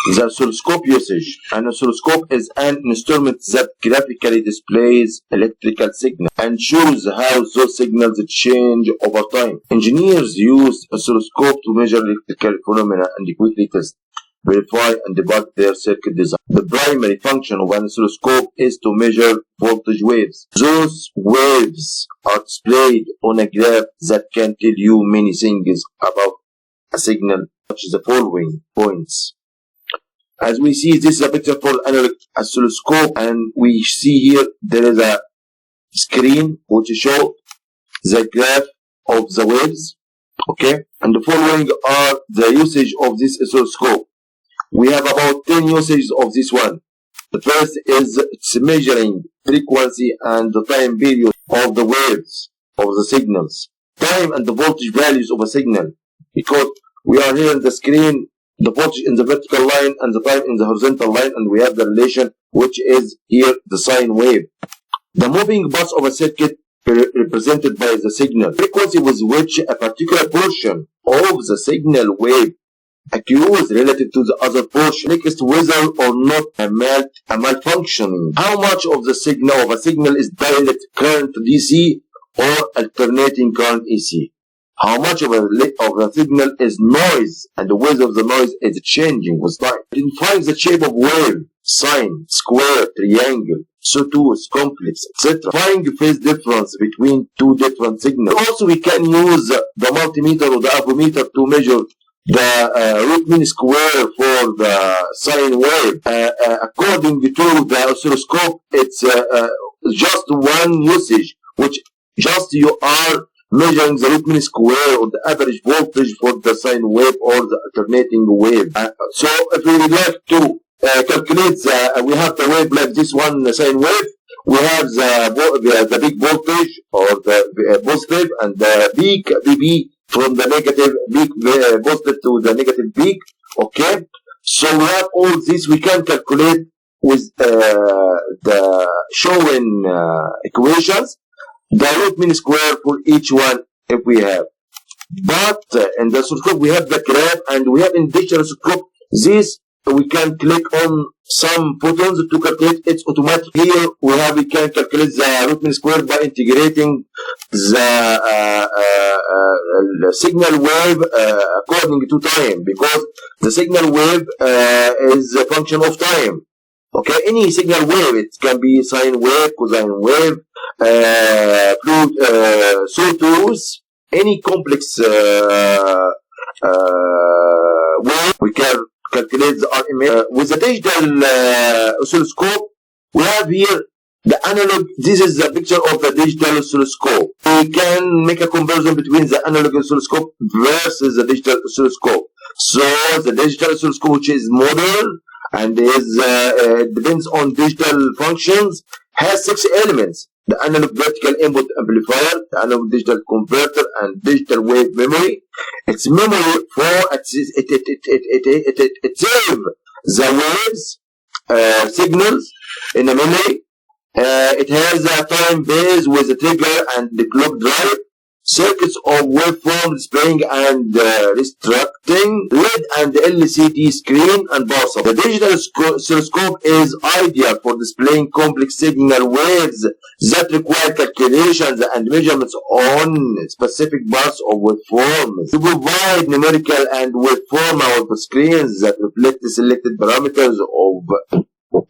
The oscilloscope usage. An oscilloscope is an instrument that graphically displays electrical signals and shows how those signals change over time. Engineers use oscilloscope to measure electrical phenomena and quickly test, verify, and debug their circuit design. The primary function of an oscilloscope is to measure voltage waves. Those waves are displayed on a graph that can tell you many things about a signal, such as the following points. As we see, this is a picture for analog oscilloscope, and we see here there is a screen which shows the graph of the waves. Okay, and the following are the usage of this oscilloscope. We have about 10 usages of this one. The first is it's measuring frequency and the time period of the waves of the signals, time and the voltage values of a signal, because we are here in the screen, the voltage in the vertical line and the time in the horizontal line, and we have the relation which is here the sine wave. The moving parts of a circuit represented by the signal, frequency with which a particular portion of the signal wave occurs relative to the other portion, next whether or not a malfunctioning. How much of the signal of a signal is direct current DC or alternating current AC? How much of a signal is noise, and the width of the noise is changing with time. Identifying the shape of wave, sine, square, triangle, sawtooth, complex, etc. Find phase difference between two different signals. Also, we can use the multimeter or the avometer to measure the root mean square for the sine wave. According to the oscilloscope, it's just one usage, which just you are measuring the root mean square or the average voltage for the sine wave or the alternating wave. So if we would like to calculate we have the wave like this one, the sine wave. We have the big voltage or the positive and the peak VB from the negative peak positive to the negative peak. Okay, so we have all this. We can calculate with the showing equations the root mean square for each one if we have. But in the oscilloscope we have the graph, and we have in digital oscilloscope this we can click on some buttons to calculate it automatically. Here we can calculate the root mean square by integrating the signal wave according to time, because the signal wave is a function of time. Okay, any signal wave, it can be sine wave, cosine wave, sawtooth, any complex wave, we can calculate the RMS. With the digital oscilloscope, we have here the analog. This is the picture of the digital oscilloscope. We can make a comparison between the analog oscilloscope versus the digital oscilloscope. So the digital oscilloscope, which is modern and depends on digital functions, has 6 elements: the analog vertical input amplifier, the analog digital converter, and digital wave memory. Its memory it saves the waves signals in the memory. It has a time base with a trigger and the clock drive, circuits of waveform displaying and restricting, LED and LCD screen, and power supply. The digital oscilloscope is ideal for displaying complex signal waves that require calculations and measurements on specific parts of waveforms. To provide numerical and waveform out of screens that reflect the selected parameters of.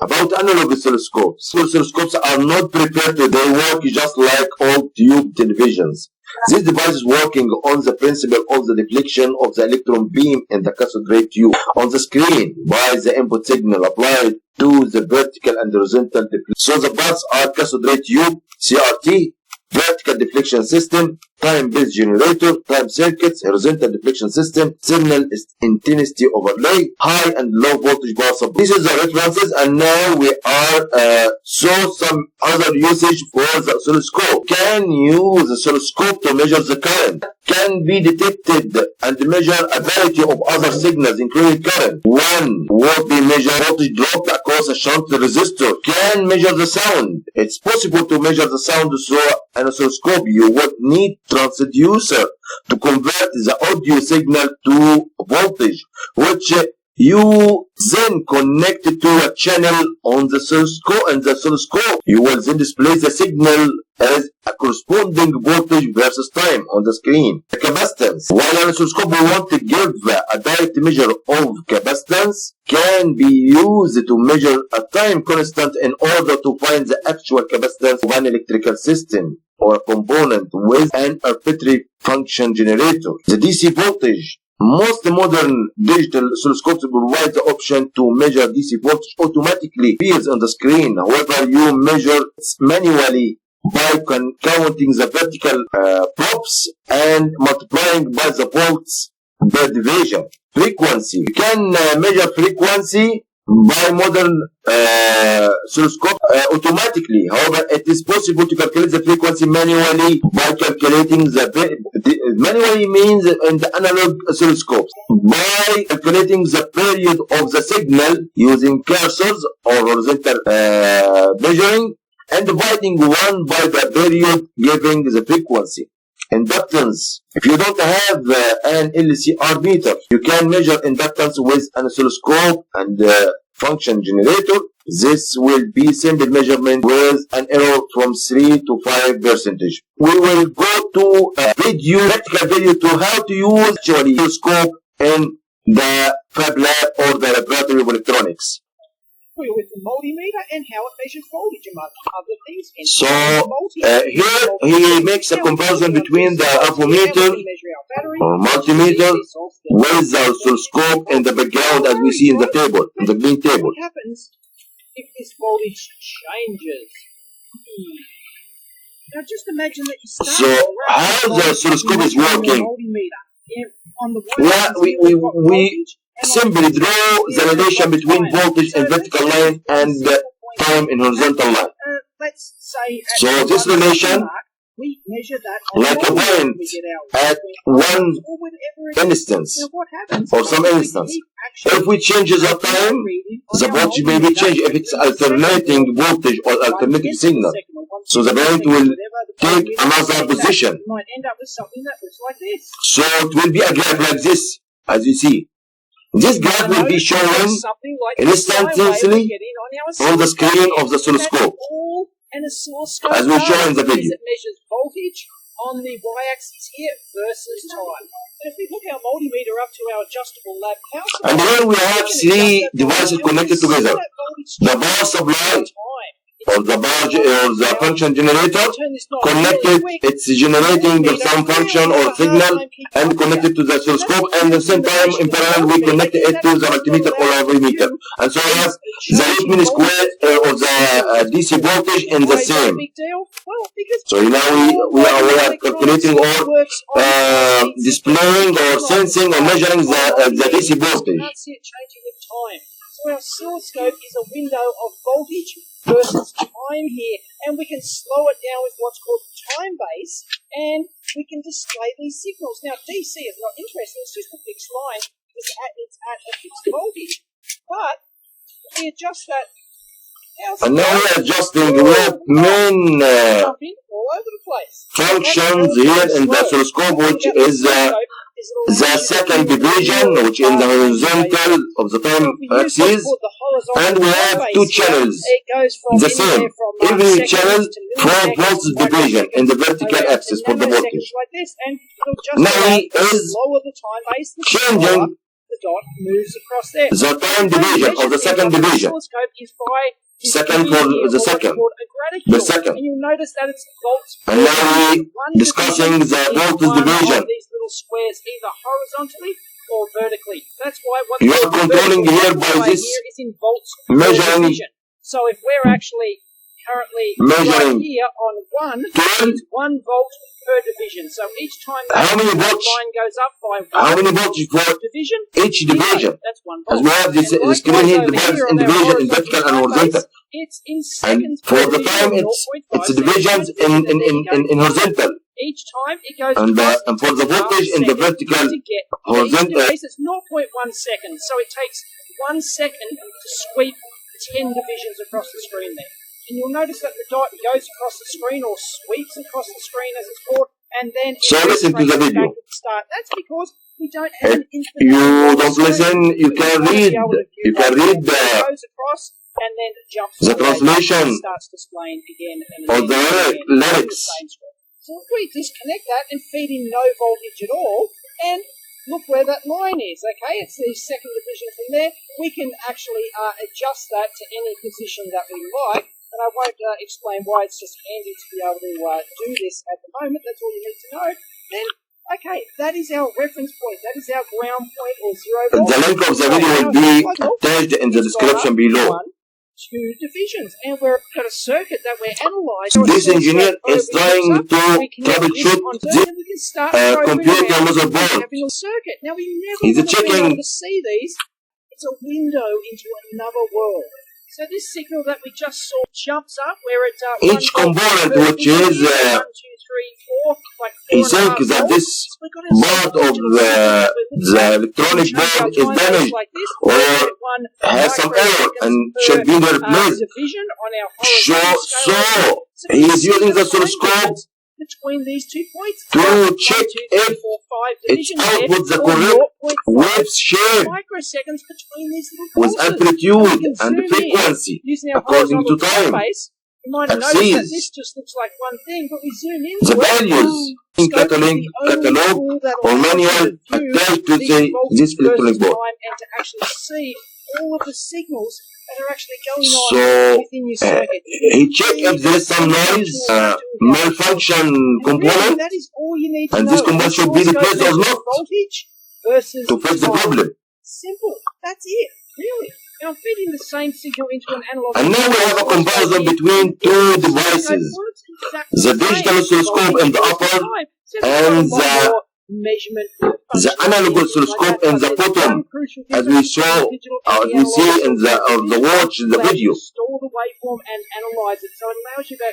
About analog oscilloscopes. Oscilloscopes are not prepared. They work just like old tube televisions. This device is working on the principle of the deflection of the electron beam in the cathode ray tube on the screen by the input signal applied to the vertical and horizontal deflection. So the parts are cathode ray tube, CRT, vertical deflection system, time-based generator, time circuits, horizontal deflection system, signal intensity overlay, high and low voltage power supply. This is the references, and now we are show some other usage for the oscilloscope. Can use the oscilloscope to measure the current. Can be detected and measure a variety of other signals, including current. One will be measure voltage drop course, a shunt resistor can measure the sound. It's possible to measure the sound through an oscilloscope. You would need transducer to convert the audio signal to voltage, which you then connect it to a channel on the oscilloscope, and the oscilloscope you will then display the signal as a corresponding voltage versus time on the screen. The capacitance. While an oscilloscope we want to give a direct measure of capacitance, can be used to measure a time constant in order to find the actual capacitance of an electrical system or a component with an arbitrary function generator. The DC voltage. Most modern digital oscilloscopes provide the option to measure DC voltage automatically appears on the screen. However, you measure manually by counting the vertical props and multiplying by the volts per division. Frequency. You can measure frequency by modern oscilloscope automatically. However, it is possible to calculate the frequency manually by calculating manually means in the analog oscilloscopes, by calculating the period of the signal using cursors or horizontal measuring and dividing one by the period giving the frequency. Inductance. If you don't have an LCR meter, you can measure inductance with an oscilloscope and function generator. This will be simple measurement with an error from 3 to 5%. We will go to a practical video to how to use actually oscilloscope in the Fab Lab or the Laboratory of Electronics. With the multimeter and how it measures voltage among other things. So here he makes a comparison between the ampermeter or multimeter with the oscilloscope in the background as we see in the table, in the green table. What happens if this voltage changes? Now just imagine that you start. So how the oscilloscope is working? We simply draw the relation between voltage in vertical line and time in horizontal line. Let's say so this relation, we measure that like a point at one instance or some instance. If we change the time, the voltage may be changed if it's alternating voltage or alternating signal. So the point will take another position. So it will be a graph like this, as you see. This graph will be shown instantaneously on the screen of the oscilloscope, as we show in the video. It measures voltage on the y-axis here versus time. And if we hook our multimeter up to our adjustable lab counter, and then we have 3 devices connected together: the power supply, or the bar or the function generator connected, it's generating some function or signal and connected to the oscilloscope, and at the same time in parallel we connect it to the multimeter or ampermeter, and so we have the root mean square of the DC voltage in the same. So now we are calculating or displaying or sensing or measuring the DC voltage. So our oscilloscope is a window of voltage versus time here, and we can slow it down with what's called time base, and we can display these signals. Now DC is not interesting, it's just a fixed line, it's at a fixed voltage, but if we adjust that, and now we are adjusting the main all over the place. Functions here in the oscilloscope, which is the second division, which is the horizontal of the time axis, and we have 2 channels, the same. Every channel 4 volts division in the vertical axis for the voltage. Now he is changing the time division of the second division. Second for the second. The second. And you'll notice that it's volts. And now we discussing the voltage division. These little squares either horizontally or vertically. That's why what you are controlling here by this here is in volts measuring. division. So if we're actually currently measuring right here on 1, it's 1 volt per division. So each time that line goes up by 1 how many volts for division? Each division. That's 1 volt. As we have this screen here divides in division in vertical and horizontal. It's in seconds. And for the time it's divisions in horizontal. Each time it goes and for the voltage in the vertical horizontal. It's 0.1 seconds. So it takes 1 second to sweep 10 divisions across the screen there. And you'll notice that the dot goes across the screen or sweeps across the screen as it's called, and then So listen to the video. back at the start. That's because we don't have an If infinite you number of don't listen, screens. you can read. You can read It goes across and then it jumps the away translation and starts displaying again and or again the and again on the lyrics. same screen. So if we disconnect that and feed in no voltage at all, and look where that line is, okay? It's the second division from there. We can actually adjust that to any position that we like, and I won't explain why. It's just handy to be able to do this at the moment. That's all you need to know. Then, okay, that is our reference point. That is our ground point or 0 volt. The link of the video will be attached in the description below. 2 divisions, and we've got a circuit that we're analysing. This engineer is trying to troubleshoot this computer motherboard. Now we never He's want to be checking. able to see these. It's a window into another world. So this signal that we just saw jumps up where it Each component, which is 1, 2, 3, 4, like he 4.5 says that volts. this So we've got a part of the electronic board is damaged or has some error and should be replaced. Division on our So horizontal scale. he is using the oscilloscope between these 2 points to check if its output the correct wave shape microseconds between these little with pulses. amplitude and frequency Using our according to horizontal time. base, you might have noticed that Exceeds this just looks like one thing, but we zoom in. the values in catalog or manual attached to this electronic board. And to actually see all of the signals that are actually going on So within your circuit. he checked if there is some noise, malfunction component, That is all you need to and know. this component should be replaced or not Voltage versus to fix the time. problem. Simple. That's it. Really. Now I'm feeding the same signal into an analog. And now we have a comparison between two devices, the digital oscilloscope in the upper and the analog oscilloscope in the bottom, as we saw, as we see in the watch in the video. Store the waveform and analyze it, so it allows you to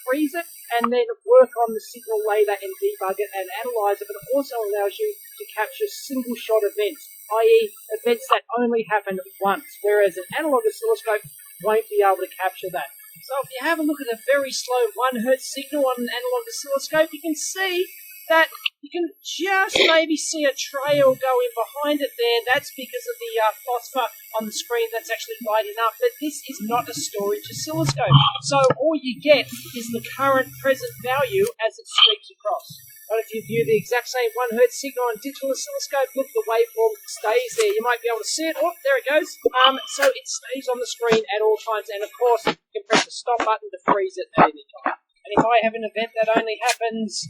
freeze it and then work on the signal later and debug it and analyze it, but it also allows you to capture single shot events, i.e. events that only happen once, whereas an analog oscilloscope won't be able to capture that. So if you have a look at a very slow 1 Hz signal on an analog oscilloscope, you can see that you can just maybe see a trail going behind it there. That's because of the phosphor on the screen that's actually lighting up. But this is not a storage oscilloscope. So all you get is the current present value as it sweeps across. But if you view the exact same 1 Hz signal on digital oscilloscope, look, the waveform stays there. You might be able to see it. Oh, there it goes. So it stays on the screen at all times. And of course, you can press the stop button to freeze it at any time. And if I have an event that only happens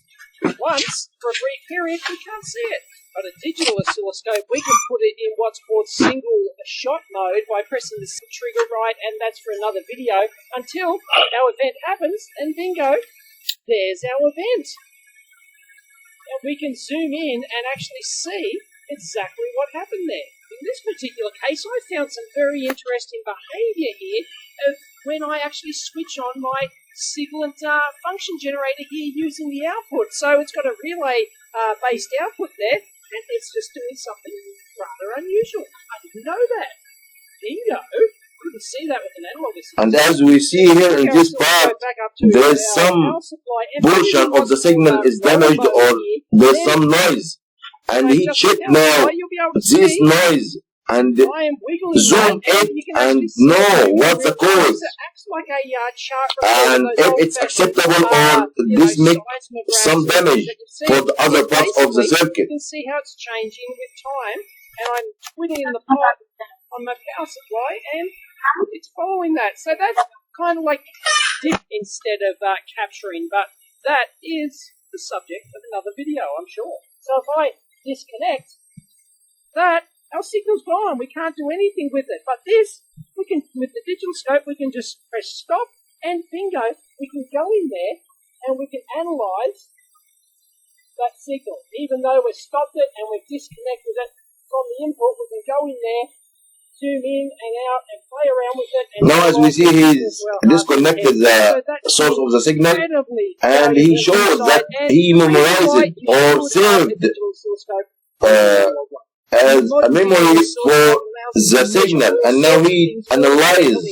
once for a brief period, we can't see it. But a digital oscilloscope, we can put it in what's called single shot mode by pressing the trigger right, and that's for another video, until our event happens, and bingo, there's our event. And we can zoom in and actually see exactly what happened there. In this particular case, I found some very interesting behavior here of when I actually switch on my sibilant function generator here using the output. So it's got a relay based output there, and it's just doing something rather unusual. I didn't know that. Bingo! Couldn't see that with an analog oscilloscope. And as we see here in this part, there is some portion of the signal is damaged or there's some noise. And he checked now this noise and zoom it and know what's the cause. And if it's acceptable or this makes some damage for the other parts of the circuit. You can see how it's changing with time, and I'm twiddling the pot on my power supply, and it's following that. So that's kind of like dip instead of capturing, but that is the subject of another video, I'm sure. So if I disconnect that, our signal's gone. We can't do anything with it. But this, we can, with the digital scope, we can just press stop, and bingo, we can go in there and we can analyze that signal. Even though we've stopped it and we've disconnected it from the input, we can go in there, zoom in and out and play around with it. And now as we see, he's disconnected the source of the signal, and he shows that he memorized it or saved as a memory for the signal, and now he analyze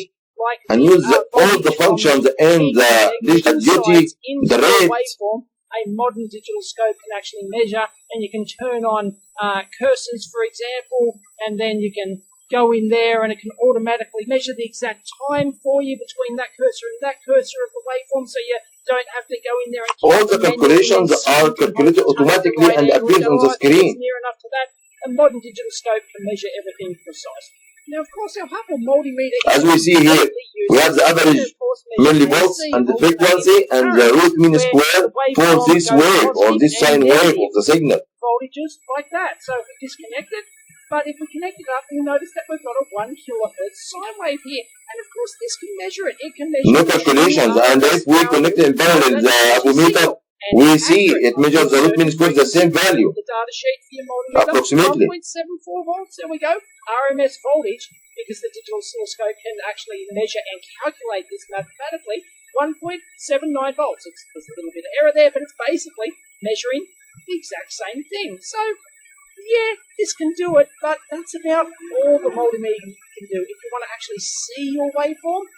and use all the functions in the digital duty, the rate. Waveform. A modern digital scope can actually measure, and you can turn on cursors, for example, and then you can go in there and it can automatically measure the exact time for you between that cursor and that cursor of the waveform, so you don't have to go in there and all the calculations are calculated automatically and appears on the screen. Near enough to that, a modern digital scope can measure everything precisely. Now, of course, our Hubble multimeter, as we see here, we have the average millivolts and the frequency and the root mean square for this wave or this sine wave of the signal. Voltages like that. So if we disconnect it, but if we connect it up, you'll notice that we've got a 1 kilohertz sine wave here. And of course, this can measure it. It can measure no calculations, and if we connect it in parallel the avometer, we see it measures the root mean square the same value. The data sheet for your multimeter, approximately 1.74 volts. There we go. RMS voltage, because the digital oscilloscope can actually measure and calculate this mathematically. 1.79 volts. There's a little bit of error there, but it's basically measuring the exact same thing. So, yeah, this can do it, but that's about all the multimeter can do. If you want to actually see your waveform,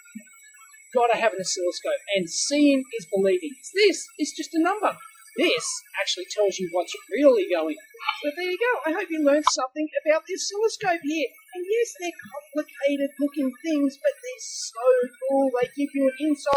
got to have an oscilloscope, and seeing is believing. This is just a number. This actually tells you what's really going. So there you go. I hope you learned something about the oscilloscope here. And yes, they're complicated looking things, but they're so cool. They give you an insight.